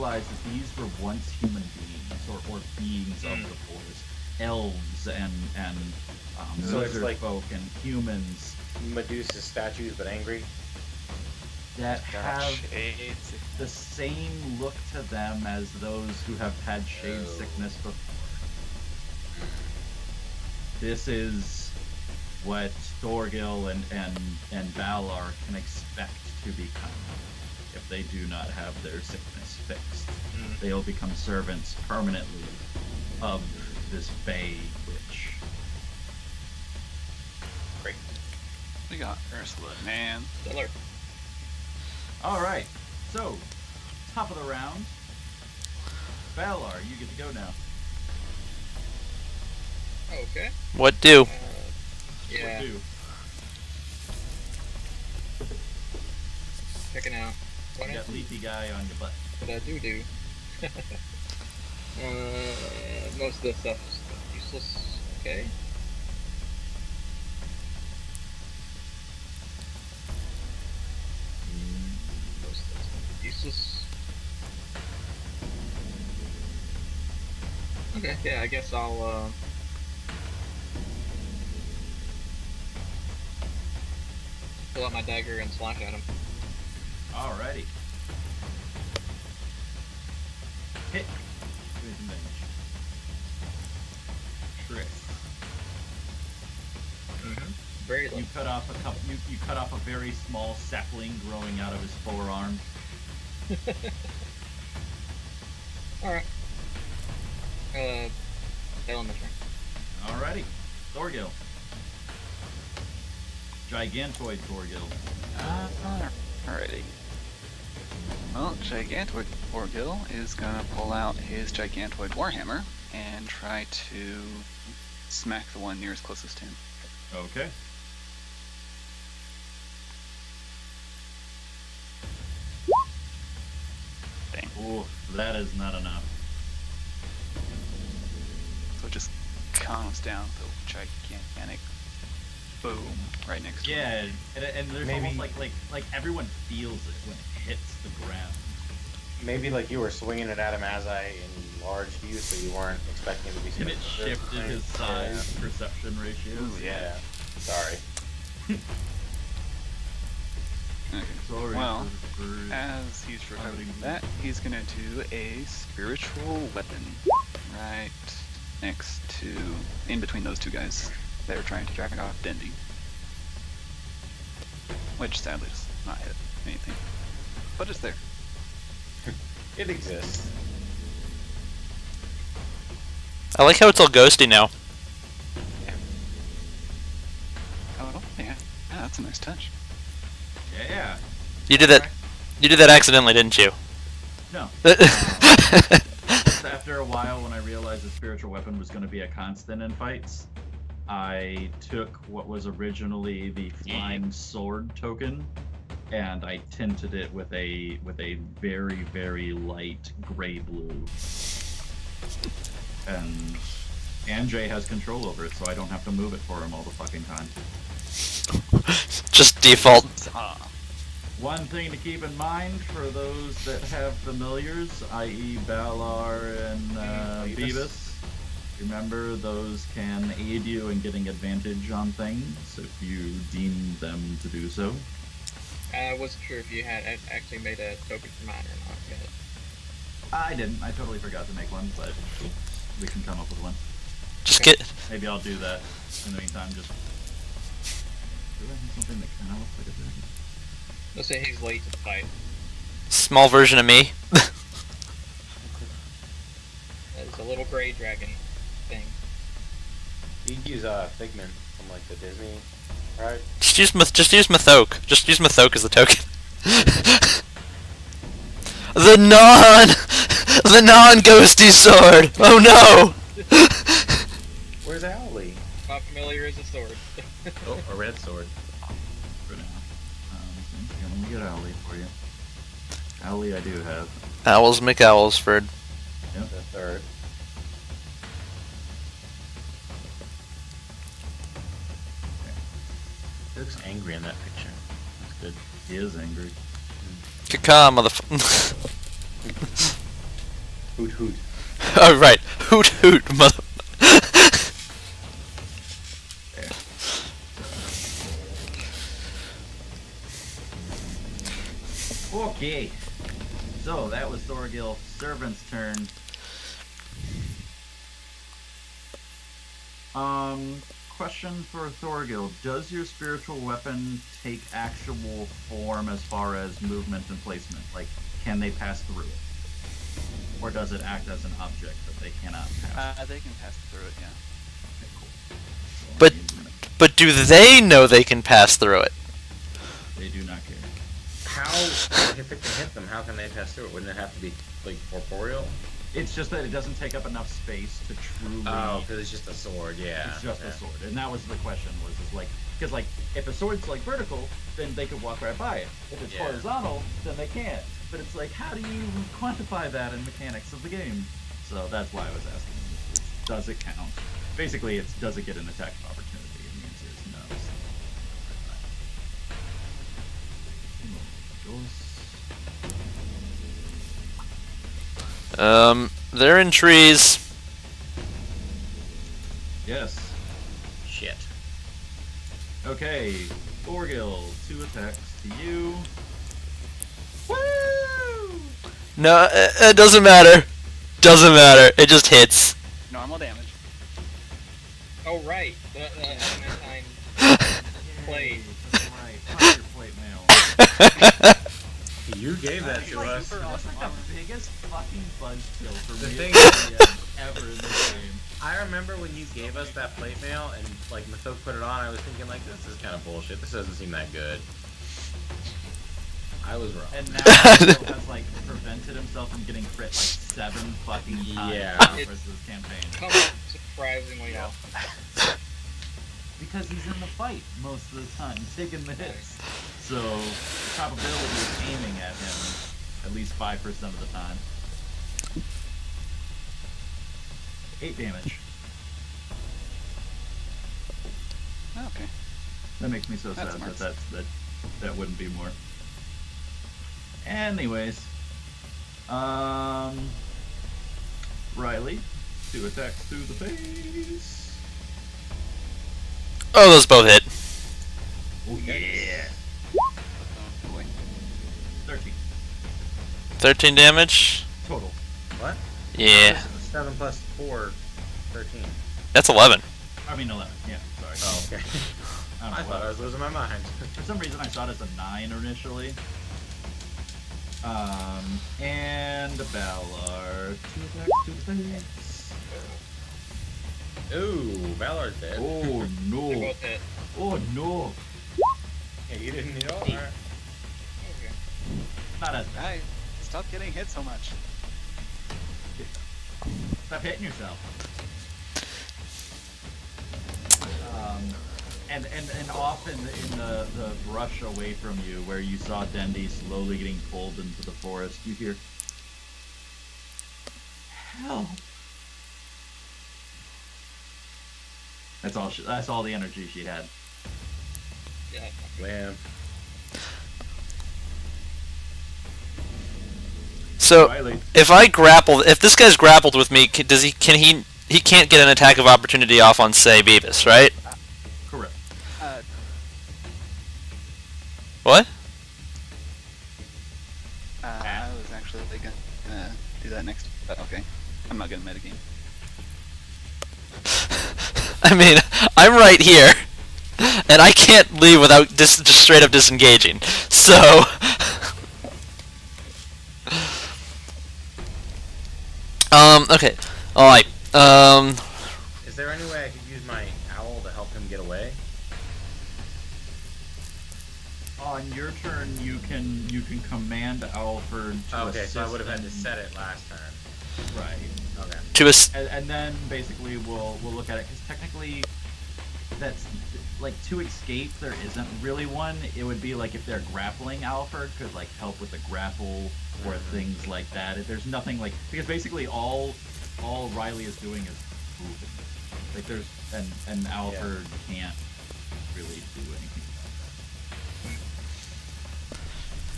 realize that these were once human beings, or beings of the forest, elves and So it's lizard like folk and humans Medusa statues, but angry. that Got have shades. the same look to them as those who have had shade sickness before. This is what Thorgil and Valar can expect to become if they do not have their sickness fixed. They'll become servants permanently of this Bay Witch. Great. We got Ursula, man. Stellar. Alright, so, top of the round. Valar, you get to go now. Okay. What do? Yeah. What do? Checking out. You got leafy guy on your butt. What I do. Most of this stuff is useless. Okay. Most of this stuff is useless. Okay, yeah, I guess I'll pull out my dagger and slash at him. Alrighty. Hit. Give me some damage. Trick. Very low. You cut off a couple. You cut off a very small sapling growing out of his forearm. Alright. Fail on the turn. Alrighty. Thorgil. Gigantoid Thorgil. Alrighty. Well, Gigantoid Thorgil is gonna pull out his Gigantoid Warhammer and try to smack the one nearest closest to him. Okay. Dang. Ooh, that is not enough. So it just comes down with a gigantic boom right next to him. Yeah, and there's Maybe- almost like everyone feels it when it hits the ground. Maybe like you were swinging it at him as I enlarged you, so you weren't expecting to be. And it shifted his size perception ratios. Ooh, yeah. Sorry. Okay. Sorry. Well, for- as he's recovering from that, he's gonna do a spiritual weapon right next to, in between those two guys that are trying to drag off Dendi. Which sadly does not hit anything. But it's there. It exists. I like how it's all ghosty now. Oh, yeah. Yeah, that's a nice touch. Yeah. You did that. You did that accidentally, didn't you? No. Just after a while, when I realized the spiritual weapon was going to be a constant in fights, I took what was originally the flying sword token, and I tinted it with a very, very light gray blue. And Anjay has control over it, so I don't have to move it for him all the fucking time. Just default. One thing to keep in mind for those that have familiars, i.e. Valar and Beavis, remember those can aid you in getting advantage on things if you deem them to do so. I wasn't sure if you had actually made a token for mine or not yet. I didn't. I totally forgot to make one, but we can come up with one. Just Okay. get. Maybe I'll do that. In the meantime, just... Do I have something that kind of looks like a dragon? Let's say he's late to the fight. Small version of me. It's a little gray dragon thing. You could use Figment from like the Disney, right? Just use Mythoke. Just use Mythoke as the token. the non-ghosty sword. Oh no! Where's Owly? Not familiar as a sword. Oh, a red sword. For now. Here, let me get Owly for you. Owly I do have. Owls McOwlsford. Yep. The third. He looks angry in that picture. That's good. He is angry. Kaka, motherfucker. Hoot hoot. Oh right, hoot hoot, mother. Okay. So that was Thorgil Servant's turn. Question for Thorgil. Does your spiritual weapon take actual form as far as movement and placement? Like, can they pass through it? Or does it act as an object that they cannot pass? They can pass through it, yeah. Okay, cool. So But do they know they can pass through it? they do not care. How, if it can hit them, how can they pass through it? Wouldn't it have to be, like, corporeal? It's just that it doesn't take up enough space to truly. Oh, because it's just a sword, yeah. It's just okay. a sword, and that was the question. Is like, because like if a sword's like vertical, then they could walk right by it. If it's Yeah. horizontal, then they can't. But it's like, how do you quantify that in mechanics of the game? So that's why I was asking. Does it count? Basically, it's does it get an attack of opportunity? And the answer is no. They're in trees. Yes. Shit. Okay, Thorgil, 2 attacks to you. Woo! No, it doesn't matter. Doesn't matter. It just hits. Normal damage. Oh right, the Adamantine plate. That's right. Fuck your plate mail. You gave that to Like, us. That's like the biggest fucking buzzkill for The me thing ever in this game. I remember when you gave us that plate mail and like Mathok put it on, I was thinking like, this is kind of bullshit. This doesn't seem that good. I was wrong. And now Phil has like prevented himself from getting crit like 7 fucking times Yeah. over this campaign. Come up surprisingly often. Because he's in the fight most of the time, taking the hits. So the probability of aiming at him at least 5% of the time. 8 damage. Okay. That makes me so That's sad smart. that wouldn't be more. Anyways, Riley, 2 attacks to the face. Oh, those both hit. Oh yeah. Oh, boy. 13 13 damage. total. What? Yeah, 7 plus 4, 13. that's 11. I mean 11. Yeah, sorry. Oh, okay. I don't know I thought I was losing my mind. For some reason, I saw it as a 9 initially. And Valar, 2 attacks to the face. Ooh, Valar's dead. Oh They're no! both hit. Oh no! Yeah, you didn't know? Eight. Alright. Okay. Not as bad. Guys, stop getting hit so much. Stop hitting yourself. And off in the brush away from you, where you saw Dendy slowly getting pulled into the forest, you hear, "Help!" That's all. That's all the energy she had. Yeah. Man. So Riley, if this guy's grappled with me, can he can't get an attack of opportunity off on, say, Beavis, right? correct. What? I was actually gonna do that next, but okay. I'm not gonna metagame. I mean, I'm right here, and I can't leave without just straight up disengaging. So, okay, all right. Is there any way I could use my owl to help him get away? On your turn, you can command Alfred to Okay, assist so I would have had to him. set it last turn. Right. Okay. To us, And then basically we'll look at it because technically that's like to escape there isn't really one. It would be like if they're grappling, Alfred could like help with the grapple or things like that. There's nothing like because basically all Riley is doing is moving. Like there's and Alfred can't really do anything about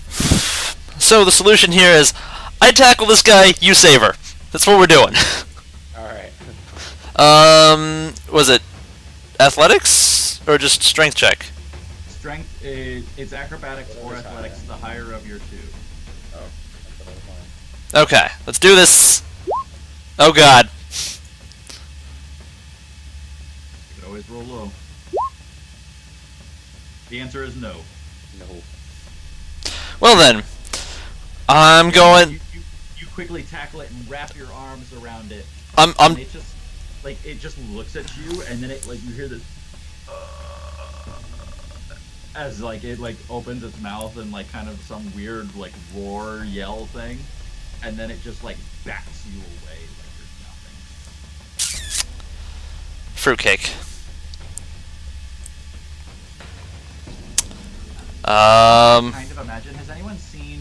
that. so the solution here is, I tackle this guy, you save her. That's what we're doing. Alright. Was it athletics or just strength check? Strength is it's acrobatics or Whatever's athletics, the higher of your two. Oh, that's what I was on. Okay, let's do this. Oh god. You could always roll low. The answer is no. No. Well then, I'm going. You quickly tackle it and wrap your arms around it. I'm And it just it just looks at you, and then it you hear this as it opens its mouth and kind of some weird roar yell thing, and then it just bats you away like there's nothing. fruitcake. Kind of imagine. Has anyone seen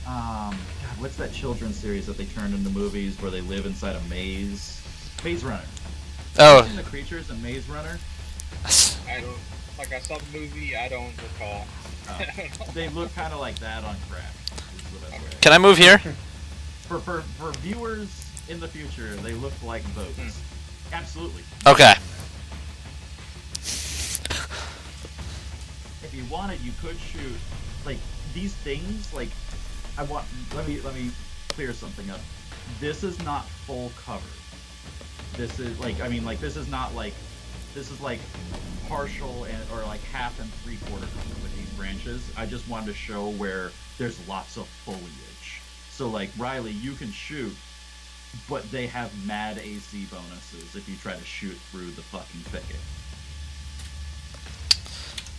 God, what's that children's series that they turned into movies where they live inside a maze? Maze Runner. Have you seen the creatures in Maze Runner? I don't. Like, I saw the movie, I don't recall. They look kind of like that on crack. Is the best way. Can I move here? For viewers in the future, they look like boats. Absolutely. Okay. If you wanted, you could shoot these things. Let me clear something up. This is not full cover. This is this is not this is partial or half and 3/4 cover with these branches. I just wanted to show where there's lots of foliage. So Riley, you can shoot, but they have mad AC bonuses if you try to shoot through the fucking thicket.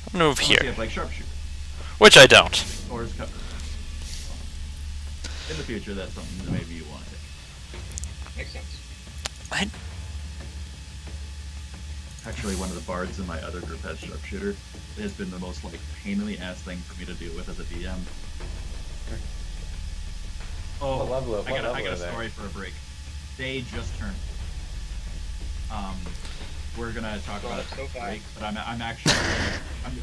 I'm gonna move Unless you here, have sharpshooter which I don't. or is covered. In the future, that's something that maybe you want to take. Makes sense. Actually, one of the bards in my other group has sharpshooter. It has been the most pain in the ass thing for me to deal with as a DM. Oh, What level I got a are they? story for a break. They just turned. We're gonna talk about it So at fast. break, but I'm actually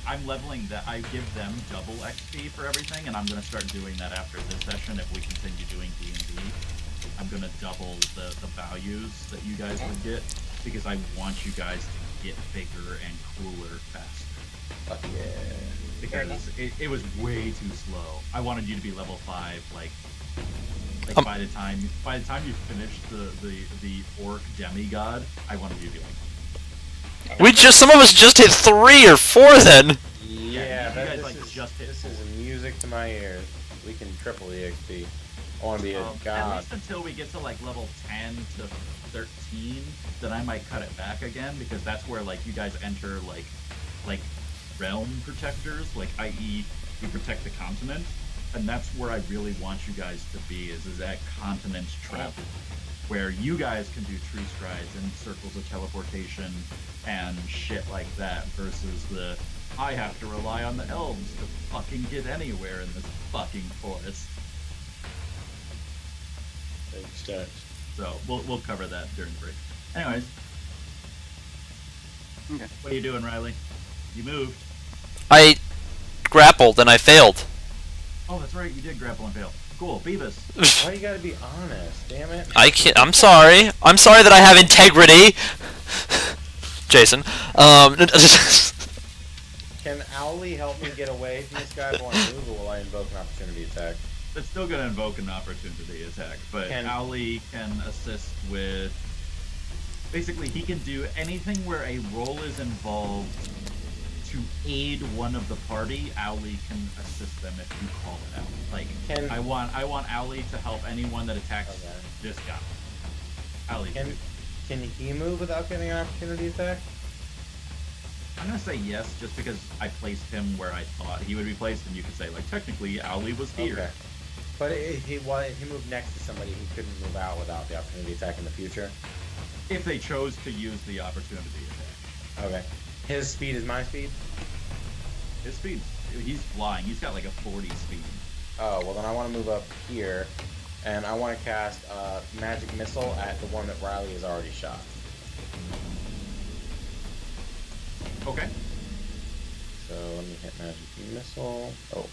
I'm leveling that. I give them double XP for everything, and I'm gonna start doing that after this session. If we continue doing D&D, I'm gonna double the values that you guys would get, because I want you guys to get bigger and cooler faster. Fuck yeah. Because it was way too slow. I wanted you to be level 5, by the time you finished the orc demigod, I wanted you to be Some of us just hit 3 or 4 then. Yeah, you guys, just hit this is 4. music to my ears. We can triple the XP. I want to be a At god. least until we get to level 10 to 13, then I might cut it back again, because that's where you guys enter realm protectors, i.e. you protect the continent, and that's where I really want you guys to be is at continent travel, where you guys can do tree strides and circles of teleportation and shit like that, versus I have to rely on the elves to fucking get anywhere in this fucking forest. So we'll cover that during break. Anyways. Okay. What are you doing, Riley? You moved. I grappled and I failed. Oh, that's right. You did grapple and fail. Cool. Beavis. Why you gotta be honest? Damn it. I can't. I'm sorry. I'm sorry that I have integrity. Jason. Can Owly help me get away from this guy while I move, or will I invoke an opportunity attack? It's still going to invoke an opportunity attack, but Owly can assist with... Basically, he can do anything where a roll is involved to aid one of the party. Owly can assist them if you call it out. I want Owly to help anyone that attacks this guy. Owly. Can he move without getting an opportunity attack? I'm gonna say yes, just because I placed him where I thought he would be placed, and you could say, technically, Owly was here. Okay. But he moved next to somebody, he couldn't move out without the opportunity attack in the future? If they chose to use the opportunity attack. Okay. His speed is my speed? His speed, he's flying. He's got a 40 speed. Oh, well then I want to move up here, and I want to cast Magic Missile at the one that Riley has already shot. Okay. So let me hit Magic Missile. Oh,